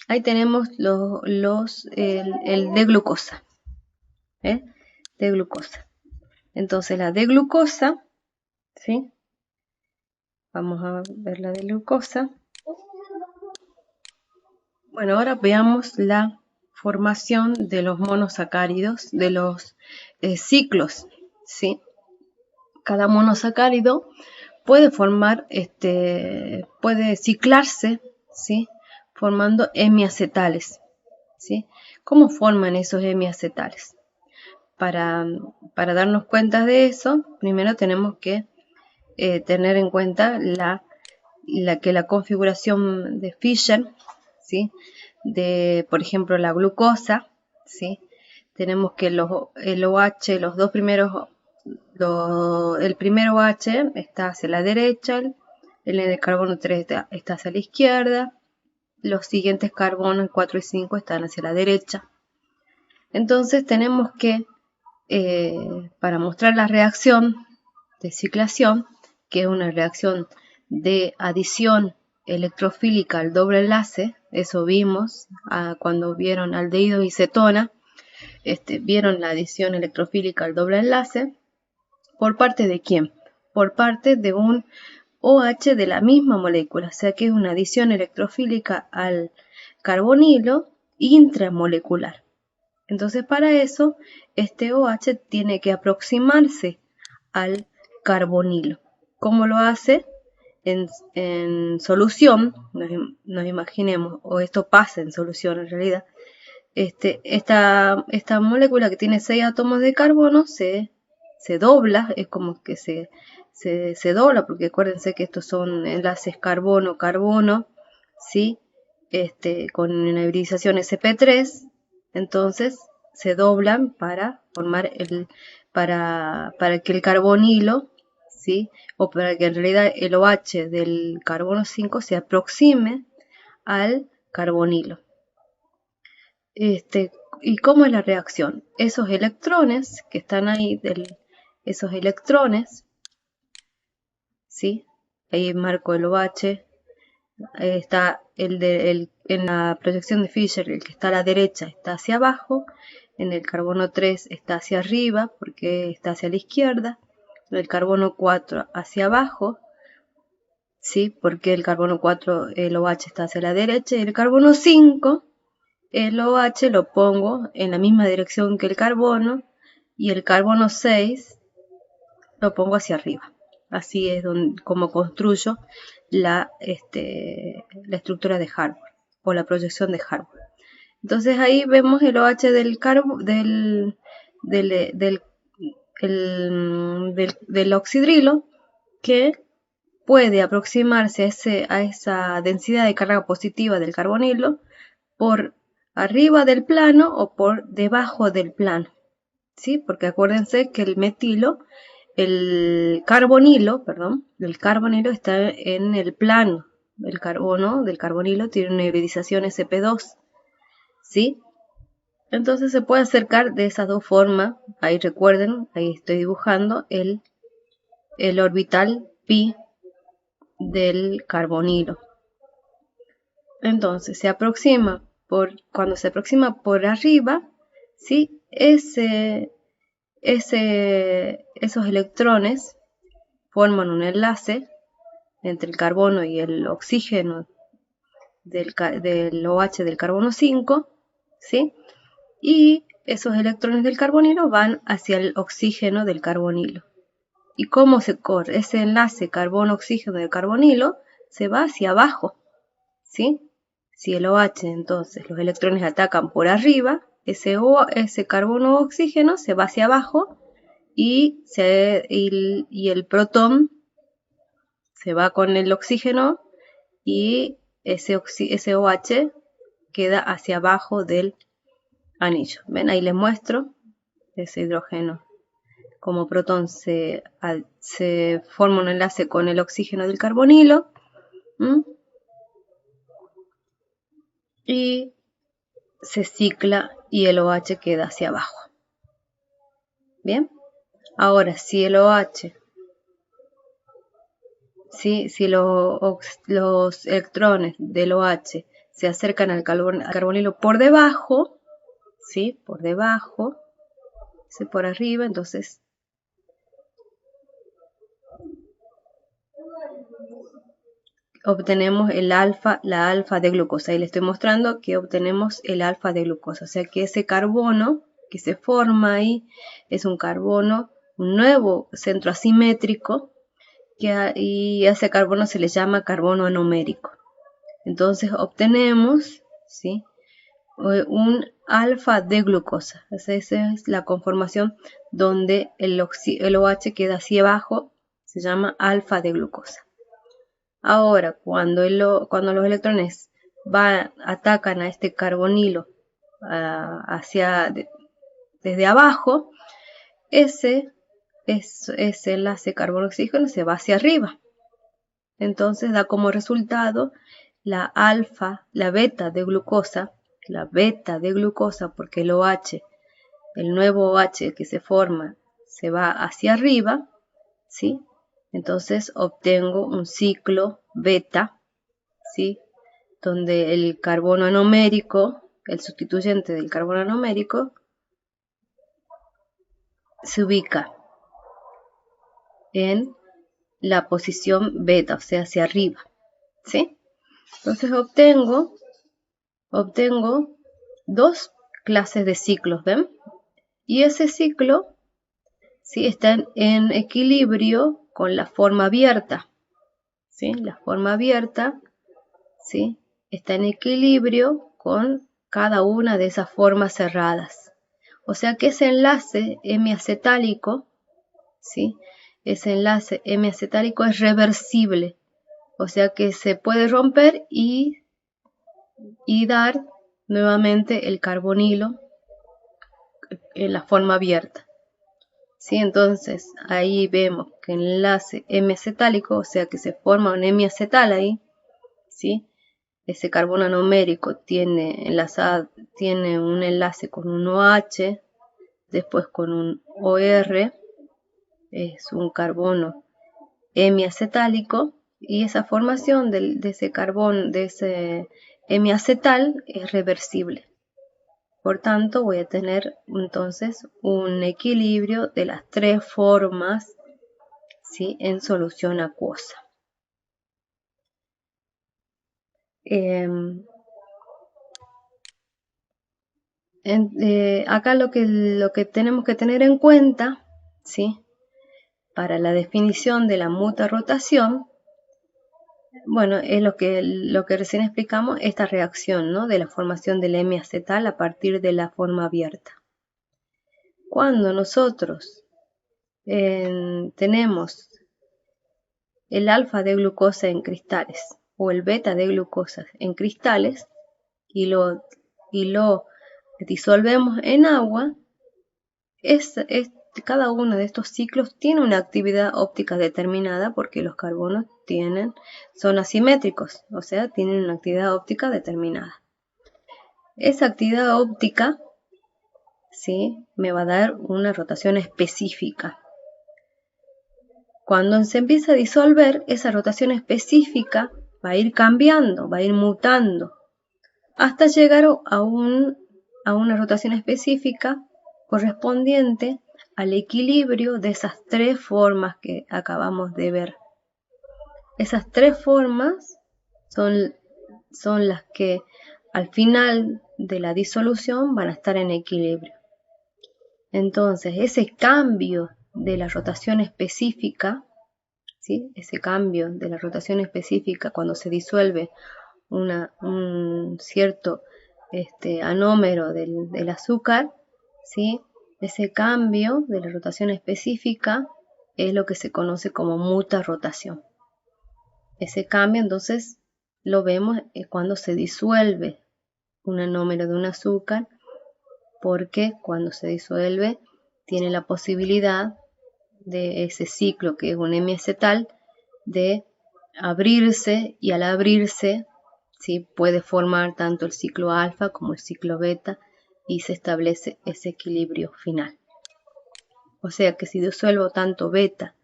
Ahí tenemos el de glucosa, ¿eh? De glucosa. Entonces la de glucosa, ¿sí? Vamos a ver la de glucosa. Bueno, ahora veamos la formación de los monosacáridos, de los ciclos, ¿sí? Cada monosacárido puede formar, puede ciclarse, ¿sí? Formando hemiacetales, ¿sí? ¿Cómo forman esos hemiacetales? Para darnos cuenta de eso, primero tenemos que tener en cuenta que la configuración de Fischer, ¿sí? De, por ejemplo, la glucosa, ¿sí? Tenemos que el OH, los dos primeros, el primer OH está hacia la derecha, el carbono 3 está hacia la izquierda, los siguientes carbonos 4 y 5 están hacia la derecha. Entonces tenemos que, para mostrar la reacción de ciclación, que es una reacción de adición electrofílica al doble enlace, eso vimos cuando vieron aldehído y cetona, vieron la adición electrofílica al doble enlace, ¿por parte de quién? Por parte de un OH de la misma molécula, o sea que es una adición electrofílica al carbonilo intramolecular. Entonces para eso este OH tiene que aproximarse al carbonilo. ¿Cómo lo hace? En solución, nos imaginemos, o esto pasa en solución en realidad, esta molécula que tiene 6 átomos de carbono se dobla, es como que se dobla, porque acuérdense que estos son enlaces carbono-carbono, ¿sí? Con una hibridización sp3, entonces se doblan para formar para que el carbonilo, ¿sí? O para que en realidad el OH del carbono 5 se aproxime al carbonilo. ¿Y cómo es la reacción? Esos electrones que están ahí, esos electrones, ¿sí? Ahí marco el OH, está en la proyección de Fischer, el que está a la derecha está hacia abajo, en el carbono 3 está hacia arriba porque está hacia la izquierda, el carbono 4 hacia abajo, ¿sí? Porque el carbono 4, el OH está hacia la derecha, y el carbono 5, el OH lo pongo en la misma dirección que el carbono, y el carbono 6 lo pongo hacia arriba. Así es como construyo la estructura de Harvard o la proyección de Harvard. Entonces ahí vemos el OH del oxidrilo, que puede aproximarse a esa densidad de carga positiva del carbonilo por arriba del plano o por debajo del plano, ¿sí? Porque acuérdense que el carbonilo está en el plano. El carbono del carbonilo tiene una hibridización sp2, ¿sí? Entonces se puede acercar de esas dos formas. Ahí recuerden, ahí estoy dibujando el orbital pi del carbonilo. Entonces cuando se aproxima por arriba, ¿sí? Esos electrones forman un enlace entre el carbono y el oxígeno del OH del carbono 5, ¿sí? Y esos electrones del carbonilo van hacia el oxígeno del carbonilo. ¿Y cómo se corre? Ese enlace carbono-oxígeno del carbonilo se va hacia abajo, ¿sí? Si el OH, entonces los electrones atacan por arriba, ese carbono-oxígeno se va hacia abajo y el protón se va con el oxígeno y ese OH queda hacia abajo del anillo. ¿Ven? Ahí les muestro ese hidrógeno. Como protón se forma un enlace con el oxígeno del carbonilo. Y se cicla y el OH queda hacia abajo. Bien. Ahora, si el OH, si los electrones del OH se acercan al carbonilo por debajo, ¿sí? Por debajo, por arriba, entonces obtenemos la alfa de glucosa. Y le estoy mostrando que obtenemos el alfa de glucosa. O sea que ese carbono que se forma ahí es un carbono, un nuevo centro asimétrico, y a ese carbono se le llama carbono anomérico. Entonces obtenemos, ¿sí?, un alfa de glucosa. Esa es la conformación donde el OH queda hacia abajo, se llama alfa de glucosa. Ahora, cuando los electrones atacan a este carbonilo desde abajo, ese enlace carbono-oxígeno se va hacia arriba. Entonces da como resultado la beta de glucosa, porque el OH, el nuevo OH que se forma, se va hacia arriba, ¿sí? Entonces obtengo un ciclo beta, ¿sí?, donde el carbono anomérico, el sustituyente del carbono anomérico, se ubica en la posición beta, o sea, hacia arriba, ¿sí? Entonces obtengo dos clases de ciclos, ¿ven? Y ese ciclo, ¿sí?, está en equilibrio con la forma abierta, ¿sí? La forma abierta, ¿sí?, está en equilibrio con cada una de esas formas cerradas. O sea que ese enlace hemiacetálico, ¿sí?, ese enlace hemiacetálico es reversible. O sea que se puede romper y dar nuevamente el carbonilo en la forma abierta, ¿sí? Entonces ahí vemos que el enlace hemiacetálico, o sea que se forma un hemiacetal ahí, ¿sí? Ese carbono anomérico tiene un enlace con un OH, después con un OR, es un carbono hemiacetálico, y esa formación de ese carbono, de ese hemiacetal, es reversible. Por tanto, voy a tener entonces un equilibrio de las tres formas, ¿sí?, en solución acuosa. Acá lo que tenemos que tener en cuenta, ¿sí?, para la definición de la muta-rotación, bueno, es lo que recién explicamos, esta reacción, ¿no?, de la formación del hemiacetal a partir de la forma abierta. Cuando nosotros tenemos el alfa de glucosa en cristales o el beta de glucosa en cristales y lo disolvemos en agua, cada uno de estos ciclos tiene una actividad óptica determinada, porque los carbonos son asimétricos, o sea, tienen una actividad óptica determinada. Esa actividad óptica, ¿sí?, me va a dar una rotación específica. Cuando se empieza a disolver, esa rotación específica va a ir cambiando, va a ir mutando, hasta llegar a una rotación específica correspondiente al equilibrio de esas tres formas que acabamos de ver. Esas tres formas son las que al final de la disolución van a estar en equilibrio. Entonces, ese cambio de la rotación específica, ¿sí?, ese cambio de la rotación específica cuando se disuelve un cierto anómero del azúcar, ¿sí?, ese cambio de la rotación específica es lo que se conoce como muta-rotación. Ese cambio entonces lo vemos cuando se disuelve un anómero de un azúcar, porque cuando se disuelve tiene la posibilidad de ese ciclo, que es un hemiacetal, de abrirse, y al abrirse, ¿sí?, puede formar tanto el ciclo alfa como el ciclo beta, y se establece ese equilibrio final. O sea que si disuelvo tanto beta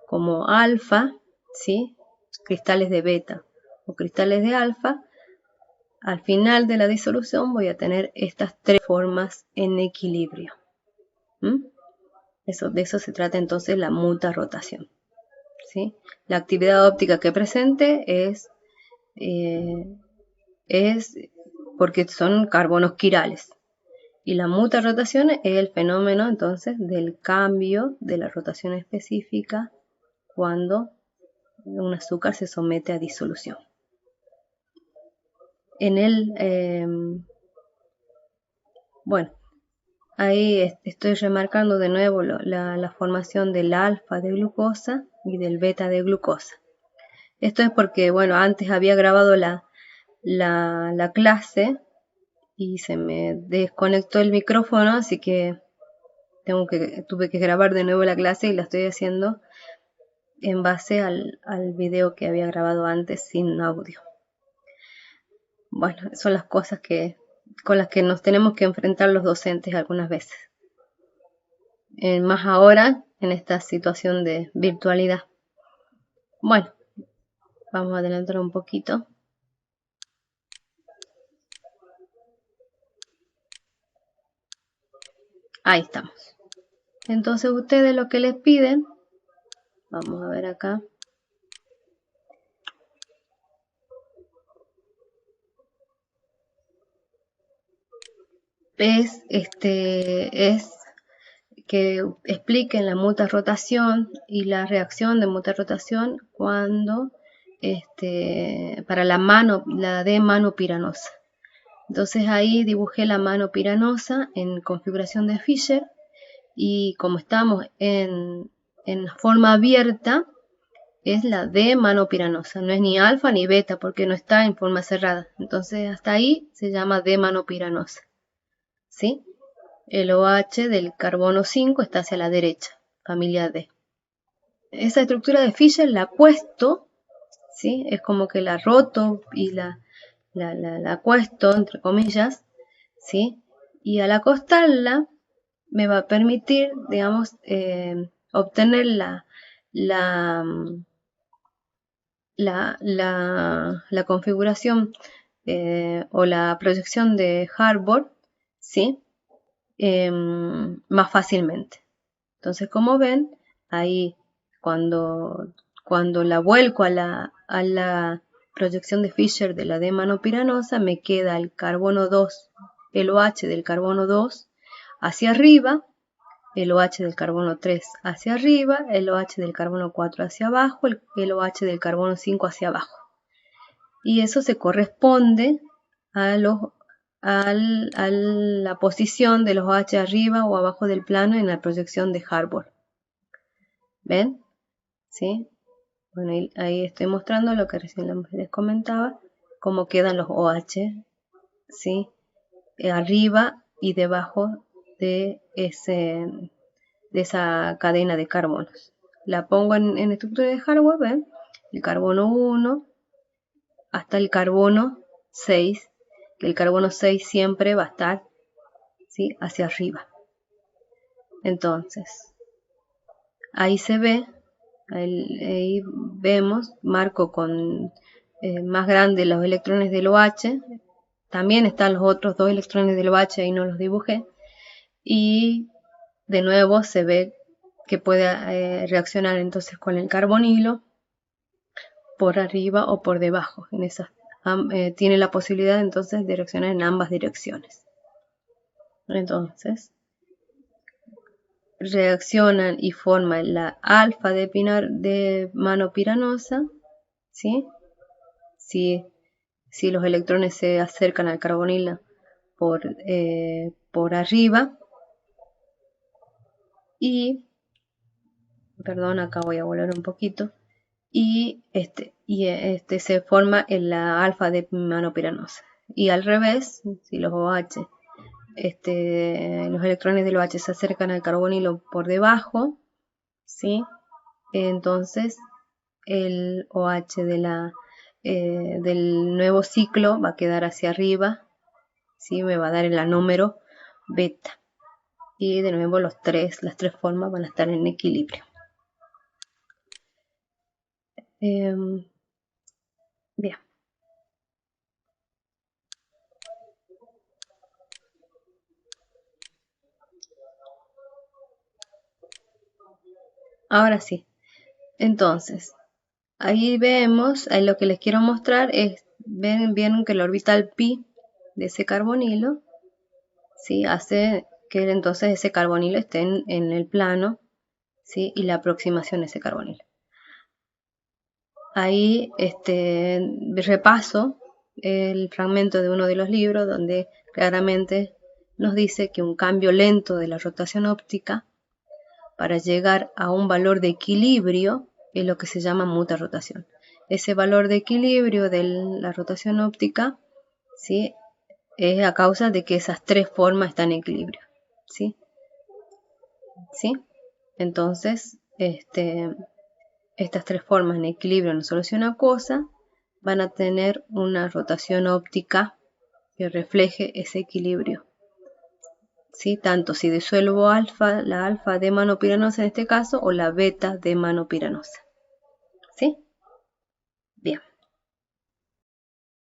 como alfa, ¿sí?, cristales de beta o cristales de alfa, al final de la disolución voy a tener estas tres formas en equilibrio. De eso se trata entonces la muta-rotación. ¿Sí? La actividad óptica que presente es porque son carbonos quirales. Y la muta-rotación es el fenómeno entonces del cambio de la rotación específica cuando un azúcar se somete a disolución. Bueno, ahí estoy remarcando de nuevo la formación del alfa de glucosa y del beta de glucosa. Esto es porque, bueno, antes había grabado la clase y se me desconectó el micrófono, así que tuve que grabar de nuevo la clase y la estoy haciendo en base al video que había grabado antes sin audio. Bueno, son las cosas con las que nos tenemos que enfrentar los docentes algunas veces. Más ahora en esta situación de virtualidad. Bueno, vamos a adelantar un poquito. Ahí estamos. Entonces ustedes lo que les piden, vamos a ver acá. Es que expliquen la muta-rotación y la reacción de muta-rotación cuando para la D-manopiranosa. Entonces ahí dibujé la mano piranosa en configuración de Fischer y como estamos en forma abierta es la D-manopiranosa, no es ni alfa ni beta porque no está en forma cerrada. Entonces hasta ahí se llama D-manopiranosa. ¿Sí? El OH del carbono 5 está hacia la derecha, familia D. Esa estructura de Fischer la acuesto, ¿sí? Es como que la roto y la acuesto, entre comillas, ¿sí? Y al acostarla me va a permitir, digamos, obtener la configuración o la proyección de Harbor, ¿sí? Más fácilmente. Entonces, como ven, ahí cuando la vuelco a la proyección de Fischer de la D-manopiranosa, me queda el carbono 2, el OH del carbono 2 hacia arriba, el OH del carbono 3 hacia arriba, el OH del carbono 4 hacia abajo, el OH del carbono 5 hacia abajo. Y eso se corresponde a la posición de los OH arriba o abajo del plano en la proyección de Harbor. ¿Ven? ¿Sí? Bueno, ahí estoy mostrando lo que recién les comentaba, cómo quedan los OH, ¿sí? Arriba y debajo de esa cadena de carbonos. La pongo en estructura de Harbor, ¿ven? El carbono 1 hasta el carbono 6, que el carbono 6 siempre va a estar, ¿sí? Hacia arriba. Entonces, ahí se ve, ahí vemos, marco con más grande los electrones del OH, también están los otros dos electrones del OH, ahí no los dibujé, y de nuevo se ve que puede reaccionar entonces con el carbonilo por arriba o por debajo. Tiene la posibilidad entonces de reaccionar en ambas direcciones. Entonces, reaccionan y forman la alfa de manopiranosa, ¿sí? Si los electrones se acercan al carbonilo por arriba. Y, perdón, acá voy a volver un poquito. Y se forma en la alfa de manopiranosa. Y al revés, si los OH, los electrones del OH se acercan al carbonilo por debajo, ¿sí? Entonces el OH del nuevo ciclo va a quedar hacia arriba, ¿sí? Me va a dar el anómero beta. Y de nuevo las tres formas van a estar en equilibrio. Bien. Ahora sí. Entonces, ahí vemos, ahí lo que les quiero mostrar es, ven que el orbital pi de ese carbonilo, ¿sí? Hace que entonces ese carbonilo esté en el plano, ¿sí? Y la aproximación de ese carbonilo. Ahí repaso el fragmento de uno de los libros donde claramente nos dice que un cambio lento de la rotación óptica para llegar a un valor de equilibrio es lo que se llama muta-rotación. Ese valor de equilibrio de la rotación óptica, ¿sí? Es a causa de que esas tres formas están en equilibrio, ¿sí? ¿Sí? Entonces, estas tres formas en equilibrio en solo una cosa van a tener una rotación óptica que refleje ese equilibrio. ¿Sí? Tanto si disuelvo alfa, la alfa de manopiranosa en este caso, o la beta de manopiranosa. ¿Sí? Bien.